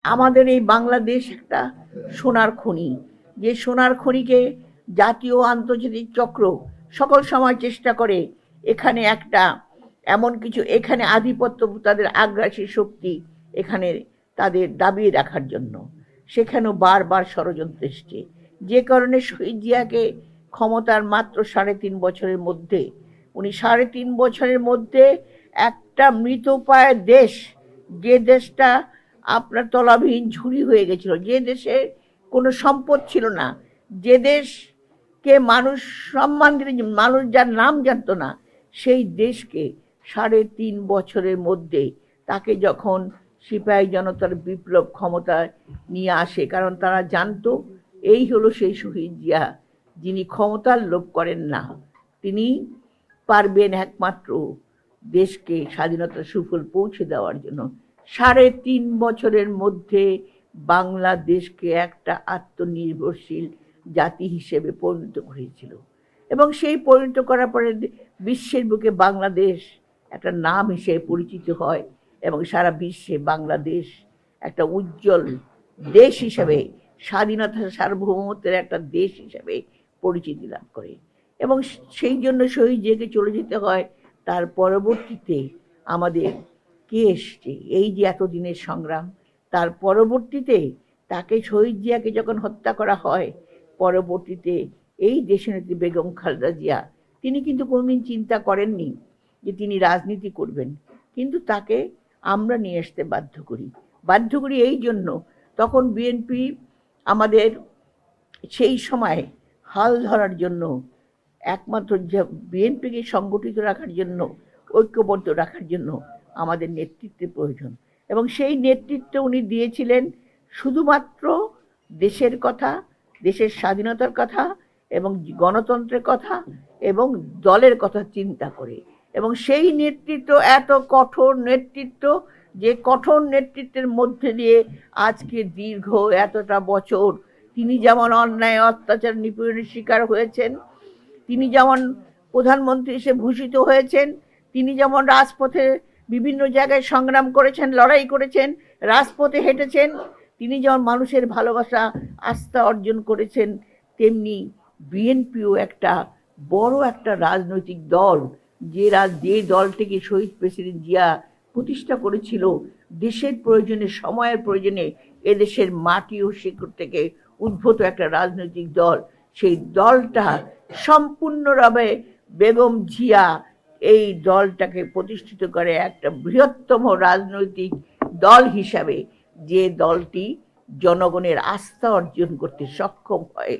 আমাদের এই বাংলাদেশ একটা সোনার খনি, যে সোনার খনিকে জাতীয় আন্তর্জাতিক চক্র সকল সময় চেষ্টা করে এখানে একটা এমন কিছু, এখানে আধিপত্য, তাদের আগ্রাসী শক্তি এখানে তাদের দাবিয়ে রাখার জন্য সেখানেও বারবার ষড়যন্ত্র এসছে। যে কারণে শহীদ জিয়াকে ক্ষমতার মাত্র 3.5 বছরের মধ্যে, উনি 3.5 বছরের মধ্যে একটা মৃতপ্রায় দেশ, যে দেশটা আপনার তলাবিহীন ঝুড়ি হয়ে গেছিল, যে দেশে কোনো সম্পদ ছিল না, যে দেশকে মানুষ সম্মান দিলে, মানুষ যার নাম জানতো না, সেই দেশকে 3.5 বছরের মধ্যে তাকে যখন সিপাহী জনতার বিপ্লব ক্ষমতায় নিয়ে আসে, কারণ তারা জানতো এই হলো সেই শহীদ জিয়া যিনি ক্ষমতার লোভ করেন না, তিনি পারবেন একমাত্র দেশকে স্বাধীনতার সুফল পৌঁছে দেওয়ার জন্য। 3.5 বছরের মধ্যে বাংলাদেশকে একটা আত্মনির্ভরশীল জাতি হিসেবে পরিণত করেছিল, এবং সেই পরিণত করার পরে বিশ্বের বুকে বাংলাদেশ একটা নাম হিসেবে পরিচিত হয়, এবং সারা বিশ্বে বাংলাদেশ একটা উজ্জ্বল দেশ হিসেবে, স্বাধীনতা সার্বভৌমত্বের একটা দেশ হিসেবে পরিচিতি লাভ করে। এবং সেই জন্য শহীদ জিয়াকে চলে যেতে হয়। তার পরবর্তীতে আমাদের কে এসছে, এই যে এতদিনের সংগ্রাম, তার পরবর্তীতে তাকে, শহীদ জিয়াকে যখন হত্যা করা হয়, পরবর্তীতে এই দেশনেত্রী বেগম খালেদা জিয়া, তিনি কিন্তু কোনোদিন চিন্তা করেননি যে তিনি রাজনীতি করবেন, কিন্তু তাকে আমরা নিয়ে আসতে বাধ্য করি এই জন্য। তখন বিএনপি আমাদের সেই সময় হাল ধরার জন্য, একমাত্র বিএনপিকে সংগঠিত রাখার জন্য, ঐক্যবদ্ধ রাখার জন্য আমাদের নেতৃত্বের প্রয়োজন, এবং সেই নেতৃত্ব উনি দিয়েছিলেন শুধুমাত্র দেশের কথা, দেশের স্বাধীনতার কথা এবং গণতন্ত্রের কথা এবং দলের কথা চিন্তা করে। এবং সেই নেতৃত্ব এত কঠোর নেতৃত্ব, যে কঠোর নেতৃত্বের মধ্যে দিয়ে আজকে দীর্ঘ এতটা বছর তিনি যেমন অন্যায় অত্যাচার নিপীড়নের শিকার হয়েছেন, তিনি যেমন প্রধানমন্ত্রী হিসেবে ভূষিত হয়েছেন, তিনি যেমন রাজপথে বিভিন্ন জায়গায় সংগ্রাম করেছেন, লড়াই করেছেন, রাজপথে হেঁটেছেন, তিনি যেমন মানুষের ভালোবাসা আস্থা অর্জন করেছেন, তেমনি বিএনপিও একটা বড় একটা রাজনৈতিক দল, যে দলটিকে শহীদ প্রেসিডেন্ট জিয়া প্রতিষ্ঠা করেছিল দেশের প্রয়োজনে, সময়ের প্রয়োজনে, এদেশের মাটি ও শিকড় থেকে উদ্ভূত একটা রাজনৈতিক দল। সেই দলটা সম্পূর্ণভাবে বেগম জিয়া এই দলটাকে প্রতিষ্ঠিত করে একটা বৃহত্তম রাজনৈতিক দল হিসাবে, যে দলটি জনগণের আস্থা অর্জন করতে সক্ষম হয়।